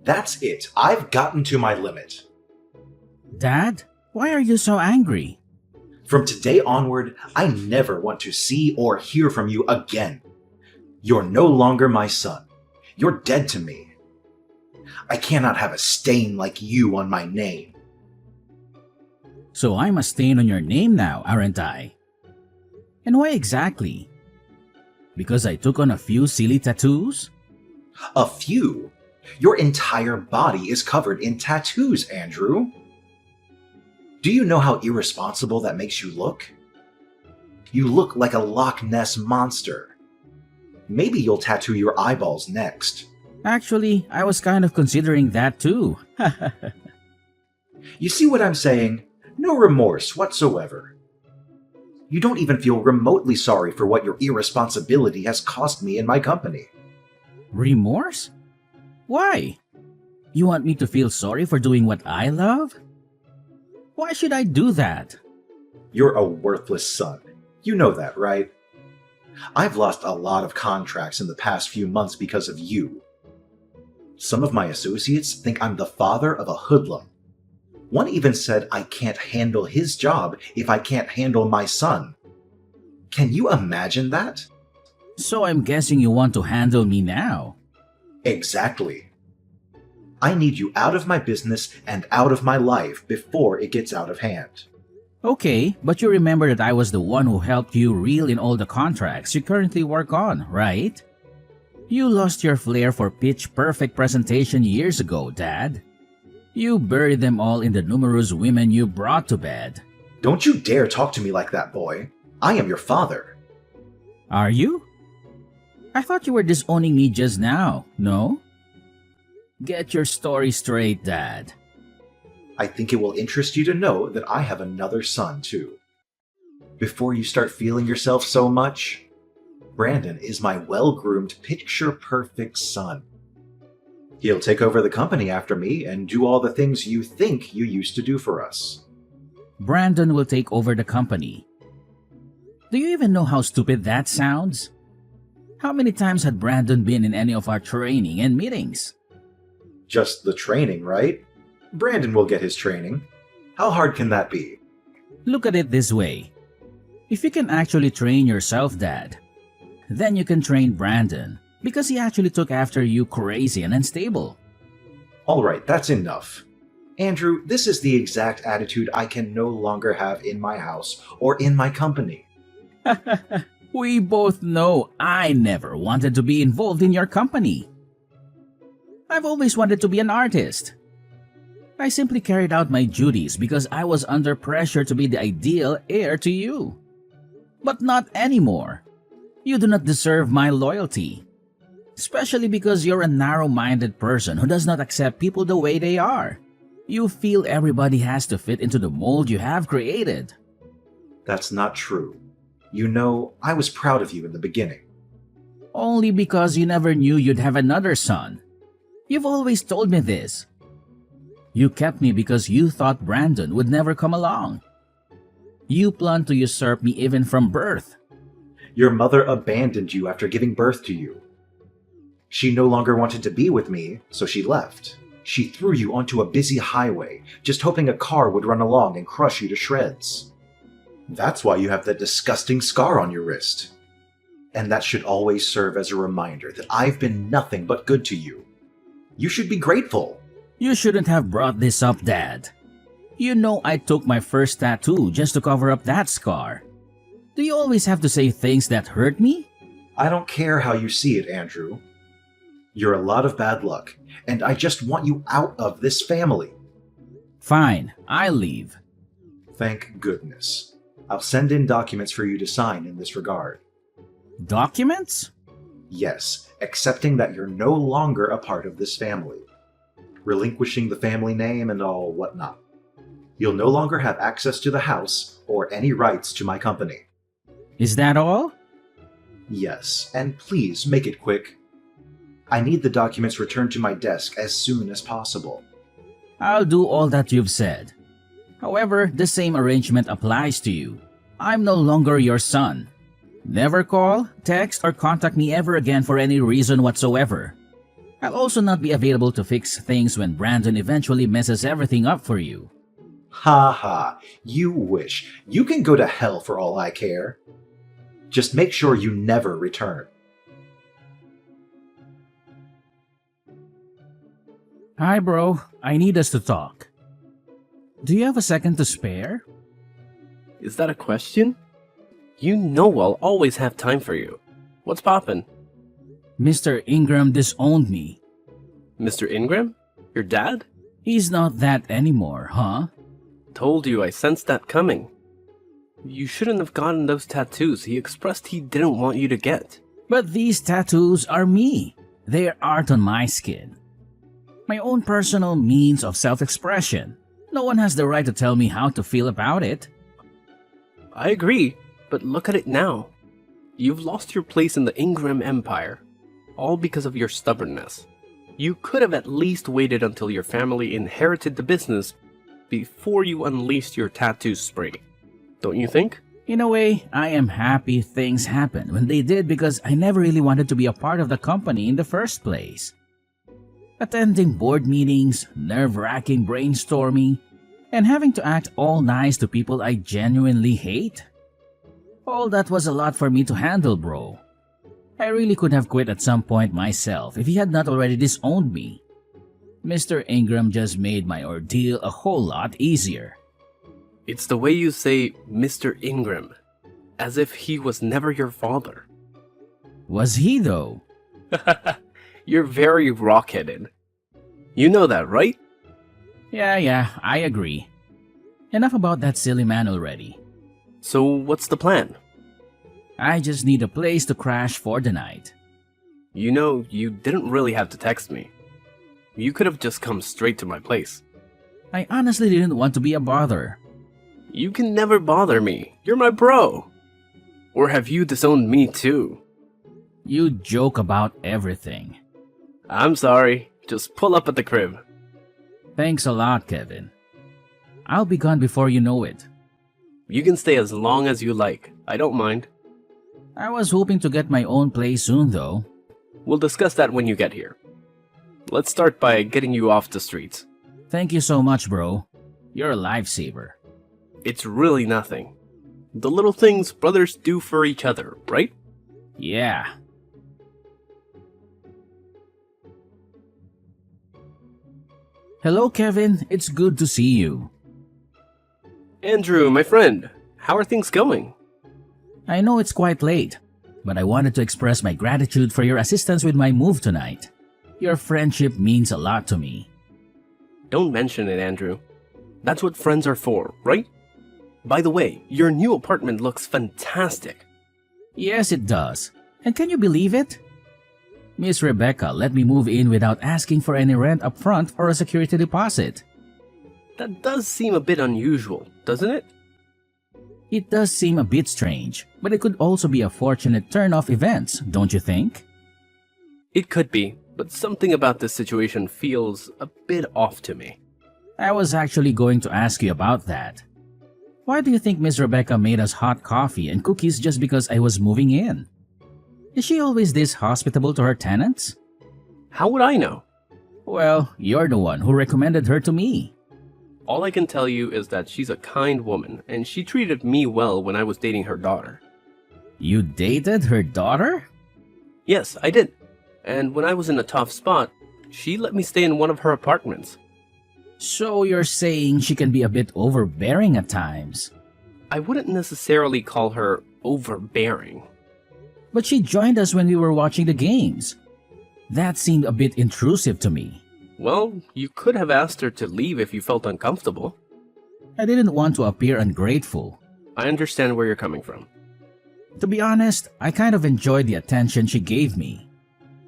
That's it. I've gotten to my limit. Dad, why are you so angry? From today onward, I never want to see or hear from you again. You're no longer my son. You're dead to me. I cannot have a stain like you on my name. So I'm a stain on your name now, aren't I? And why exactly? Because I took on a few silly tattoos? A few? Your entire body is covered in tattoos, Andrew. Do you know how irresponsible that makes you look? You look like a Loch Ness monster. Maybe you'll tattoo your eyeballs next. Actually, I was kind of considering that too. You see what I'm saying? No remorse whatsoever. You don't even feel remotely sorry for what your irresponsibility has cost me in my company. Remorse? Why? You want me to feel sorry for doing what I love? Why should I do that? You're a worthless son. You know that, right? I've lost a lot of contracts in the past few months because of you. Some of my associates think I'm the father of a hoodlum. One even said I can't handle his job if I can't handle my son. Can you imagine that? So I'm guessing you want to handle me now. Exactly. I need you out of my business and out of my life before it gets out of hand. Okay, but you remember that I was the one who helped you reel in all the contracts you currently work on, right? You lost your flair for pitch-perfect presentation years ago, Dad. You buried them all in the numerous women you brought to bed. Don't you dare talk to me like that, boy. I am your father. Are you? I thought you were disowning me just now, no? Get your story straight, Dad. I think it will interest you to know that I have another son, too. Before you start feeling yourself so much, Brandon is my well-groomed, picture-perfect son. He'll take over the company after me and do all the things you think you used to do for us. Brandon will take over the company. Do you even know how stupid that sounds? How many times had Brandon been in any of our training and meetings? Just the training, right? Brandon will get his training. How hard can that be? Look at it this way. If you can actually train yourself, Dad, then you can train Brandon because he actually took after you crazy and unstable. Alright, that's enough. Andrew, this is the exact attitude I can no longer have in my house or in my company. We both know I never wanted to be involved in your company. I've always wanted to be an artist. I simply carried out my duties because I was under pressure to be the ideal heir to you. But not anymore. You do not deserve my loyalty. Especially because you're a narrow-minded person who does not accept people the way they are. You feel everybody has to fit into the mold you have created. That's not true. You know, I was proud of you in the beginning. Only because you never knew you'd have another son. You've always told me this. You kept me because you thought Brandon would never come along. You planned to usurp me even from birth. Your mother abandoned you after giving birth to you. She no longer wanted to be with me, so she left. She threw you onto a busy highway, just hoping a car would run along and crush you to shreds. That's why you have that disgusting scar on your wrist. And that should always serve as a reminder that I've been nothing but good to you. You should be grateful. You shouldn't have brought this up, Dad. You know I took my first tattoo just to cover up that scar. Do you always have to say things that hurt me? I don't care how you see it, Andrew. You're a lot of bad luck, and I just want you out of this family. Fine, I'll leave. Thank goodness. I'll send in documents for you to sign in this regard. Documents? Yes, accepting that you're no longer a part of this family. Relinquishing the family name and all whatnot. You'll no longer have access to the house or any rights to my company. Is that all? Yes, and please make it quick. I need the documents returned to my desk as soon as possible. I'll do all that you've said. However, the same arrangement applies to you. I'm no longer your son. Never call, text, or contact me ever again for any reason whatsoever. I'll also not be available to fix things when Brandon eventually messes everything up for you. Ha ha, you wish. You can go to hell for all I care. Just make sure you never return. Hi, bro. I need us to talk. Do you have a second to spare? Is that a question? You know I'll always have time for you. What's poppin'? Mr. Ingram disowned me. Mr. Ingram? Your dad? He's not that anymore, huh? Told you I sensed that coming. You shouldn't have gotten those tattoos he expressed he didn't want you to get. But these tattoos are me. They are art on my skin. My own personal means of self-expression. No one has the right to tell me how to feel about it. I agree, but look at it now. You've lost your place in the Ingram Empire, all because of your stubbornness. You could have at least waited until your family inherited the business before you unleashed your tattoo spree. Don't you think? In a way, I am happy things happened when they did because I never really wanted to be a part of the company in the first place. Attending board meetings, nerve-wracking brainstorming, and having to act all nice to people I genuinely hate. All that was a lot for me to handle, bro. I really could have quit at some point myself if he had not already disowned me. Mr. Ingram just made my ordeal a whole lot easier. It's the way you say Mr. Ingram, as if he was never your father. Was he, though? You're very rock-headed. You know that, right? Yeah, I agree. Enough about that silly man already. So what's the plan? I just need a place to crash for the night. You know, you didn't really have to text me. You could have just come straight to my place. I honestly didn't want to be a bother. You can never bother me. You're my bro. Or have you disowned me too? You joke about everything. I'm sorry. Just pull up at the crib. Thanks a lot, Kevin. I'll be gone before you know it. You can stay as long as you like. I don't mind. I was hoping to get my own place soon, though. We'll discuss that when you get here. Let's start by getting you off the streets. Thank you so much, bro. You're a lifesaver. It's really nothing. The little things brothers do for each other, right? Yeah. Hello, Kevin. It's good to see you. Andrew, my friend, how are things going? I know it's quite late, but I wanted to express my gratitude for your assistance with my move tonight. Your friendship means a lot to me. Don't mention it, Andrew. That's what friends are for, right? By the way, your new apartment looks fantastic. Yes, it does. And can you believe it? Miss Rebecca let me move in without asking for any rent up front or a security deposit. That does seem a bit unusual, doesn't it? It does seem a bit strange, but it could also be a fortunate turn of events, don't you think? It could be, but something about this situation feels a bit off to me. I was actually going to ask you about that. Why do you think Miss Rebecca made us hot coffee and cookies just because I was moving in? Is she always this hospitable to her tenants? How would I know? Well, you're the one who recommended her to me. All I can tell you is that she's a kind woman, and she treated me well when I was dating her daughter. You dated her daughter? Yes, I did. And when I was in a tough spot, she let me stay in one of her apartments. So you're saying she can be a bit overbearing at times? I wouldn't necessarily call her overbearing. But she joined us when we were watching the games. That seemed a bit intrusive to me. Well, you could have asked her to leave if you felt uncomfortable. I didn't want to appear ungrateful. I understand where you're coming from. To be honest, I kind of enjoyed the attention she gave me.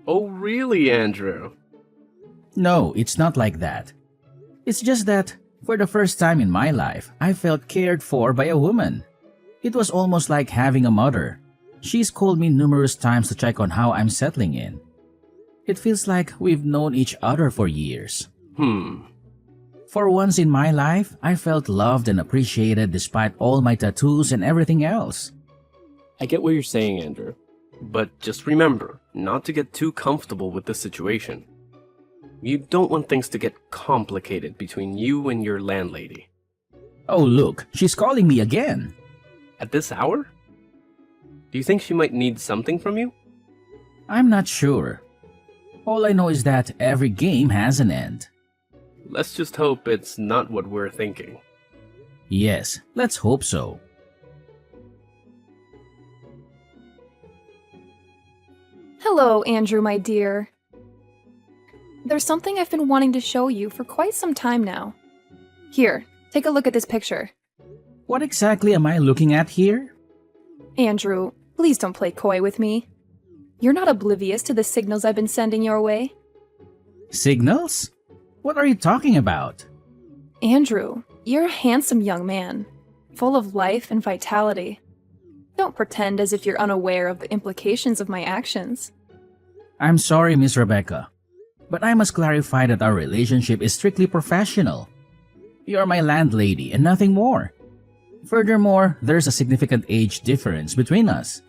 Oh, really, Andrew? No, it's not like that. It's just that, for the first time in my life, I felt cared for by a woman. It was almost like having a mother. She's called me numerous times to check on how I'm settling in. It feels like we've known each other for years. For once in my life, I felt loved and appreciated despite all my tattoos and everything else. I get what you're saying, Andrew. But just remember not to get too comfortable with the situation. You don't want things to get complicated between you and your landlady. Oh, look, she's calling me again. At this hour? Do you think she might need something from you? I'm not sure. All I know is that every game has an end. Let's just hope it's not what we're thinking. Yes, let's hope so. Hello, Andrew, my dear. There's something I've been wanting to show you for quite some time now. Here, take a look at this picture. What exactly am I looking at here? Andrew, please don't play coy with me. You're not oblivious to the signals I've been sending your way. Signals? What are you talking about? Andrew, you're a handsome young man, full of life and vitality. Don't pretend as if you're unaware of the implications of my actions. I'm sorry, Miss Rebecca, but I must clarify that our relationship is strictly professional. You're my landlady and nothing more. Furthermore, there's a significant age difference between us.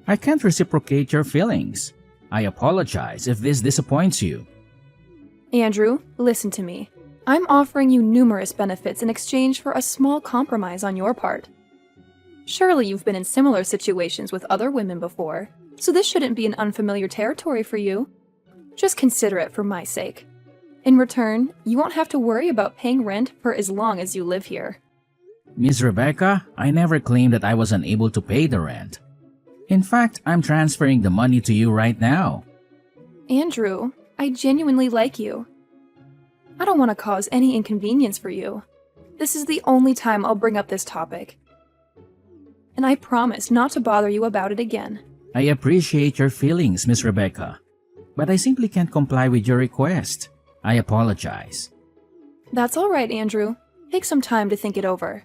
I can't reciprocate your feelings. I apologize if this disappoints you. Andrew, listen to me. I'm offering you numerous benefits in exchange for a small compromise on your part. Surely you've been in similar situations with other women before, so this shouldn't be an unfamiliar territory for you. Just consider it for my sake. In return, you won't have to worry about paying rent for as long as you live here. Miss Rebecca, I never claimed that I was unable to pay the rent. In fact, I'm transferring the money to you right now. Andrew, I genuinely like you. I don't want to cause any inconvenience for you. This is the only time I'll bring up this topic. And I promise not to bother you about it again. I appreciate your feelings, Miss Rebecca, but I simply can't comply with your request. I apologize. That's all right, Andrew. Take some time to think it over.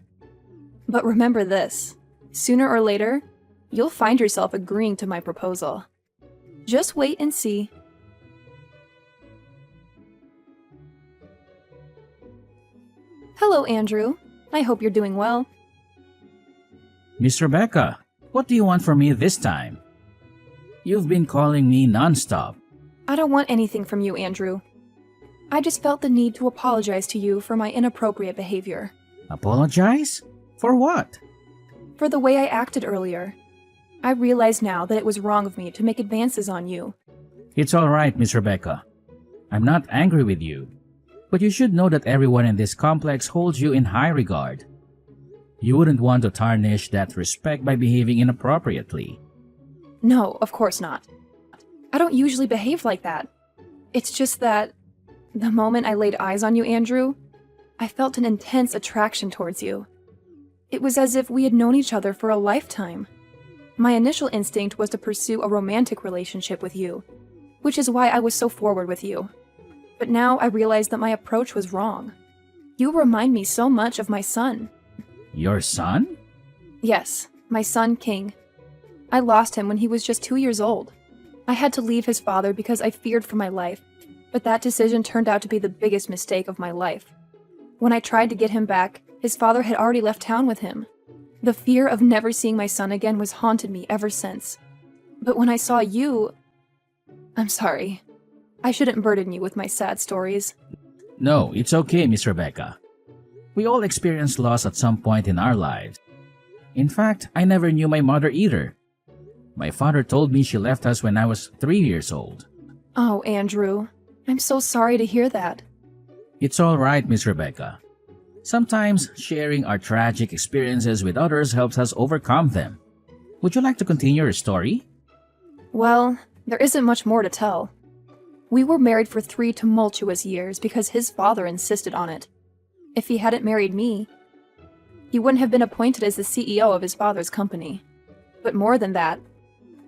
But remember this, sooner or later, you'll find yourself agreeing to my proposal. Just wait and see. Hello, Andrew. I hope you're doing well. Miss Rebecca, what do you want from me this time? You've been calling me nonstop. I don't want anything from you, Andrew. I just felt the need to apologize to you for my inappropriate behavior. Apologize? For what? For the way I acted earlier. I realize now that it was wrong of me to make advances on you. It's all right, Miss Rebecca. I'm not angry with you, but you should know that everyone in this complex holds you in high regard. You wouldn't want to tarnish that respect by behaving inappropriately. No, of course not. I don't usually behave like that. It's just that the moment I laid eyes on you, Andrew, I felt an intense attraction towards you. It was as if we had known each other for a lifetime. My initial instinct was to pursue a romantic relationship with you, which is why I was so forward with you. But now I realize that my approach was wrong. You remind me so much of my son. Your son? Yes, my son, King. I lost him when he was just 2 years old. I had to leave his father because I feared for my life, but that decision turned out to be the biggest mistake of my life. When I tried to get him back, his father had already left town with him. The fear of never seeing my son again was haunted me ever since. But when I saw you... I'm sorry. I shouldn't burden you with my sad stories. No, it's okay, Miss Rebecca. We all experience loss at some point in our lives. In fact, I never knew my mother either. My father told me she left us when I was 3 years old. Oh, Andrew. I'm so sorry to hear that. It's all right, Miss Rebecca. Sometimes sharing our tragic experiences with others helps us overcome them. Would you like to continue your story? Well, there isn't much more to tell. We were married for 3 tumultuous years because his father insisted on it. If he hadn't married me, he wouldn't have been appointed as the CEO of his father's company. But more than that,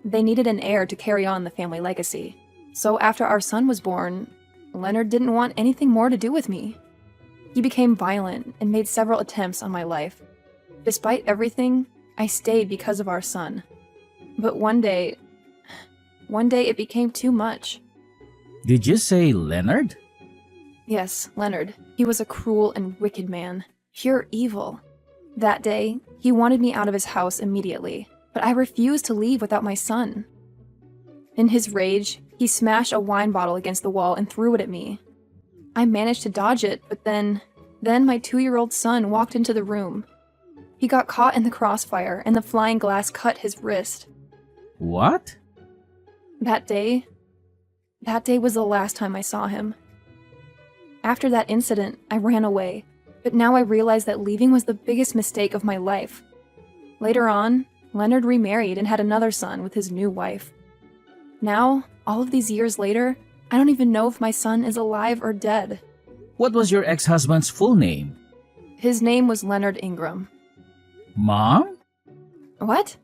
they needed an heir to carry on the family legacy. So after our son was born, Leonard didn't want anything more to do with me. He became violent and made several attempts on my life. Despite everything, I stayed because of our son. But one day it became too much. Did you say Leonard? Yes, Leonard. He was a cruel and wicked man. Pure evil. That day, he wanted me out of his house immediately, but I refused to leave without my son. In his rage, He smashed a wine bottle against the wall and threw it at me. I managed to dodge it, but then my 2-year-old son walked into the room. He got caught in the crossfire, and the flying glass cut his wrist. What? That day was the last time I saw him. After that incident, I ran away, but now I realize that leaving was the biggest mistake of my life. Later on, Leonard remarried and had another son with his new wife. Now, all of these years later, I don't even know if my son is alive or dead. What was your ex-husband's full name? His name was Leonard Ingram. Mom? What?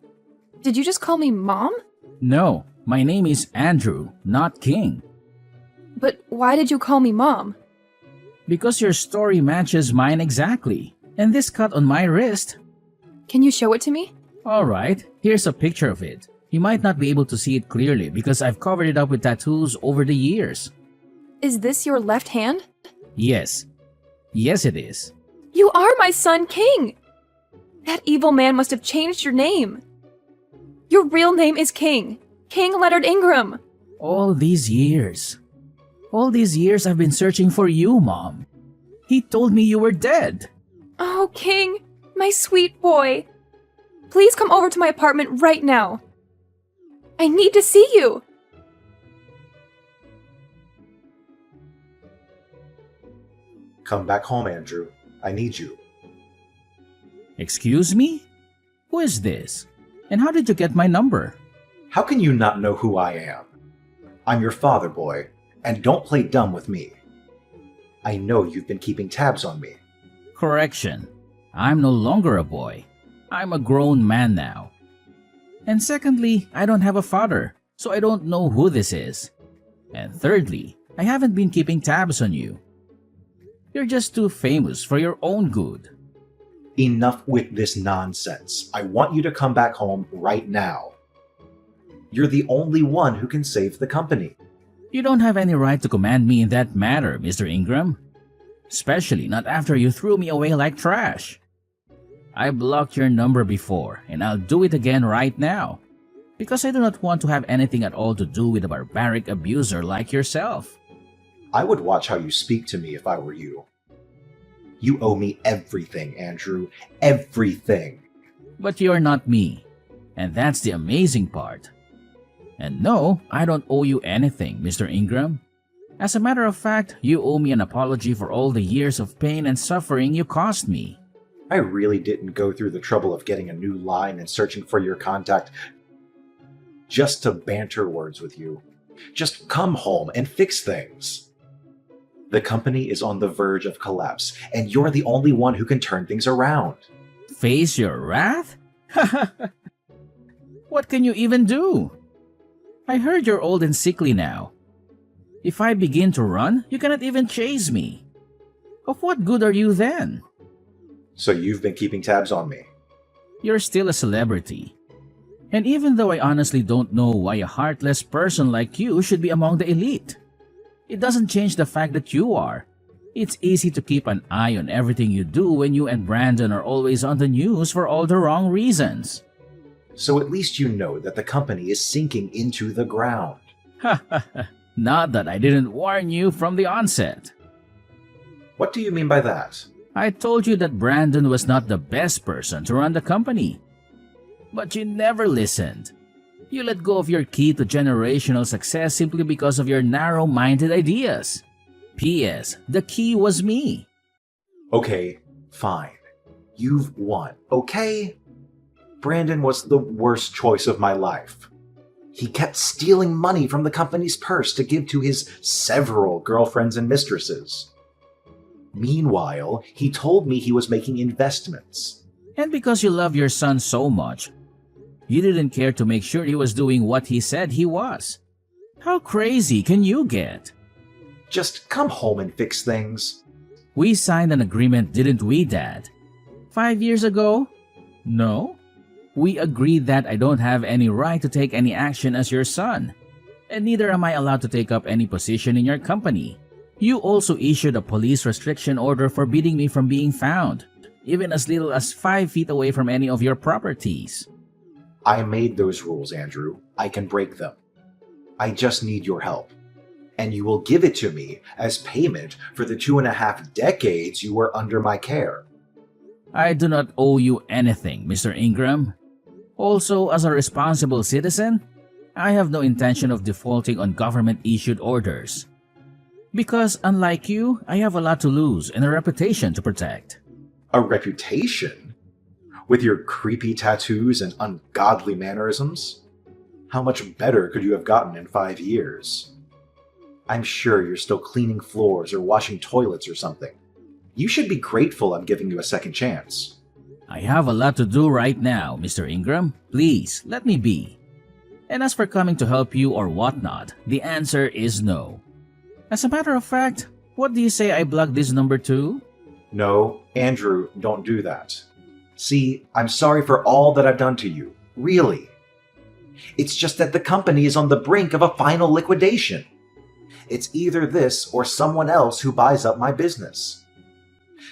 Did you just call me Mom? No, my name is Andrew, not King. But why did you call me Mom? Because your story matches mine exactly. And this cut on my wrist. Can you show it to me? Alright, here's a picture of it. You might not be able to see it clearly because I've covered it up with tattoos over the years. Is this your left hand? Yes. Yes, it is. You are my son, King! That evil man must have changed your name. Your real name is King. King Leonard Ingram. All these years I've been searching for you, Mom. He told me you were dead. Oh, King, my sweet boy. Please come over to my apartment right now. I need to see you. Come back home, Andrew. I need you. Excuse me? Who is this? And how did you get my number? How can you not know who I am? I'm your father, boy, and don't play dumb with me. I know you've been keeping tabs on me. Correction. I'm no longer a boy. I'm a grown man now. And secondly, I don't have a father, so I don't know who this is. And thirdly, I haven't been keeping tabs on you. You're just too famous for your own good. Enough with this nonsense. I want you to come back home right now. You're the only one who can save the company. You don't have any right to command me in that matter, Mr. Ingram. Especially not after you threw me away like trash. I blocked your number before, and I'll do it again right now. Because I do not want to have anything at all to do with a barbaric abuser like yourself. I would watch how you speak to me if I were you. You owe me everything, Andrew. Everything. But you're not me. And that's the amazing part. And no, I don't owe you anything, Mr. Ingram. As a matter of fact, you owe me an apology for all the years of pain and suffering you caused me. I really didn't go through the trouble of getting a new line and searching for your contact just to banter words with you. Just come home and fix things. The company is on the verge of collapse, and you're the only one who can turn things around. Face your wrath? What can you even do? I heard you're old and sickly now. If I begin to run, you cannot even chase me. Of what good are you then? So you've been keeping tabs on me. You're still a celebrity. And even though I honestly don't know why a heartless person like you should be among the elite, it doesn't change the fact that you are. It's easy to keep an eye on everything you do when you and Brandon are always on the news for all the wrong reasons. So at least you know that the company is sinking into the ground. Not that I didn't warn you from the onset. What do you mean by that? I told you that Brandon was not the best person to run the company. But you never listened. You let go of your key to generational success simply because of your narrow-minded ideas. P.S. The key was me. Okay, fine. You've won, okay? Brandon was the worst choice of my life. He kept stealing money from the company's purse to give to his several girlfriends and mistresses. Meanwhile, he told me he was making investments. And because you love your son so much, you didn't care to make sure he was doing what he said he was. How crazy can you get? Just come home and fix things. We signed an agreement, didn't we, Dad? 5 years ago? No. We agreed that I don't have any right to take any action as your son, and neither am I allowed to take up any position in your company. You also issued a police restriction order forbidding me from being found, even as little as 5 feet away from any of your properties. I made those rules, Andrew. I can break them. I just need your help. And you will give it to me as payment for the 2.5 decades you were under my care. I do not owe you anything, Mr. Ingram. Also, as a responsible citizen, I have no intention of defaulting on government-issued orders. Because, unlike you, I have a lot to lose and a reputation to protect. A reputation? With your creepy tattoos and ungodly mannerisms? How much better could you have gotten in 5 years? I'm sure you're still cleaning floors or washing toilets or something. You should be grateful I'm giving you a second chance. I have a lot to do right now, Mr. Ingram. Please, let me be. And as for coming to help you or whatnot, the answer is no. As a matter of fact, what do you say I block this number too? No, Andrew, don't do that. See, I'm sorry for all that I've done to you. Really. It's just that the company is on the brink of a final liquidation. It's either this or someone else who buys up my business.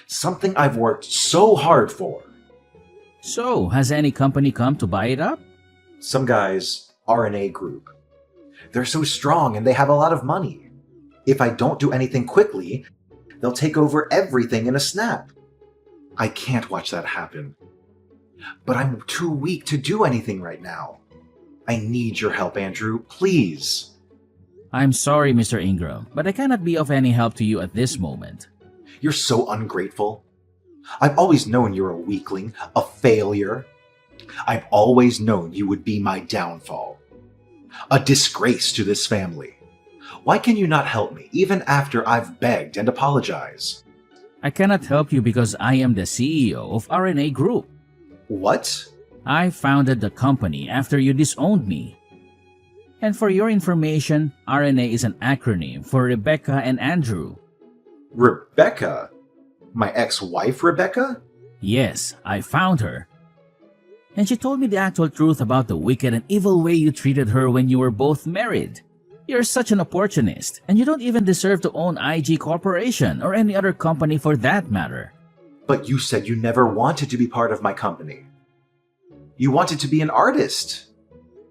Something I've worked so hard for. So, has any company come to buy it up? Some guys, RNA Group. They're so strong and they have a lot of money. If I don't do anything quickly, they'll take over everything in a snap. I can't watch that happen. But I'm too weak to do anything right now. I need your help, Andrew, please. I'm sorry, Mr. Ingram, but I cannot be of any help to you at this moment. You're so ungrateful. I've always known you're a weakling, a failure. I've always known you would be my downfall. A disgrace to this family. Why can you not help me, even after I've begged and apologized? I cannot help you because I am the CEO of RNA Group. What? I founded the company after you disowned me. And for your information, RNA is an acronym for Rebecca and Andrew. Rebecca? My ex-wife, Rebecca? Yes, I found her. And she told me the actual truth about the wicked and evil way you treated her when you were both married. You're such an opportunist, and you don't even deserve to own IG Corporation or any other company for that matter. But you said you never wanted to be part of my company. You wanted to be an artist.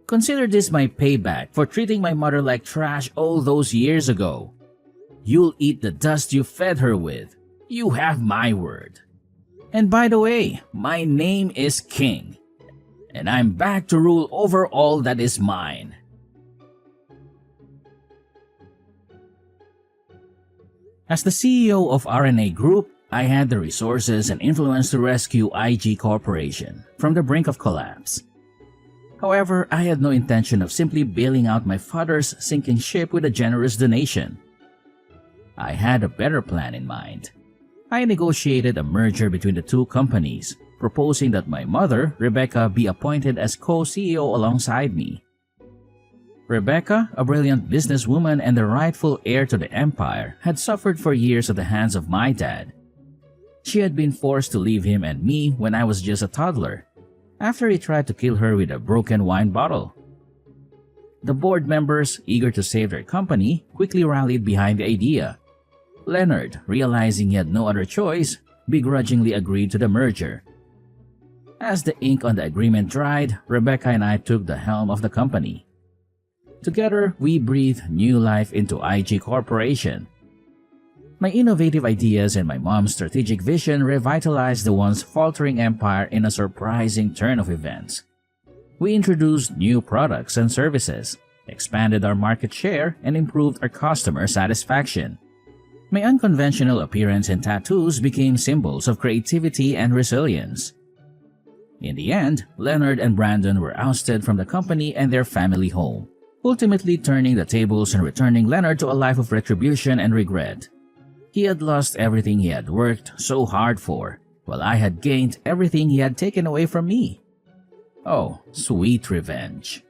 Consider this my payback for treating my mother like trash all those years ago. You'll eat the dust you fed her with. You have my word. And by the way, my name is King, and I'm back to rule over all that is mine. As the CEO of RNA Group, I had the resources and influence to rescue IG Corporation from the brink of collapse. However, I had no intention of simply bailing out my father's sinking ship with a generous donation. I had a better plan in mind. I negotiated a merger between the two companies, proposing that my mother, Rebecca, be appointed as co-CEO alongside me. Rebecca, a brilliant businesswoman and the rightful heir to the empire, had suffered for years at the hands of my dad. She had been forced to leave him and me when I was just a toddler, after he tried to kill her with a broken wine bottle. The board members, eager to save their company, quickly rallied behind the idea. Leonard, realizing he had no other choice, begrudgingly agreed to the merger. As the ink on the agreement dried, Rebecca and I took the helm of the company. Together, we breathed new life into IG Corporation. My innovative ideas and my mom's strategic vision revitalized the once faltering empire in a surprising turn of events. We introduced new products and services, expanded our market share, and improved our customer satisfaction. My unconventional appearance and tattoos became symbols of creativity and resilience. In the end, Leonard and Brandon were ousted from the company and their family home, ultimately turning the tables and returning Leonard to a life of retribution and regret. He had lost everything he had worked so hard for, while I had gained everything he had taken away from me. Oh, sweet revenge.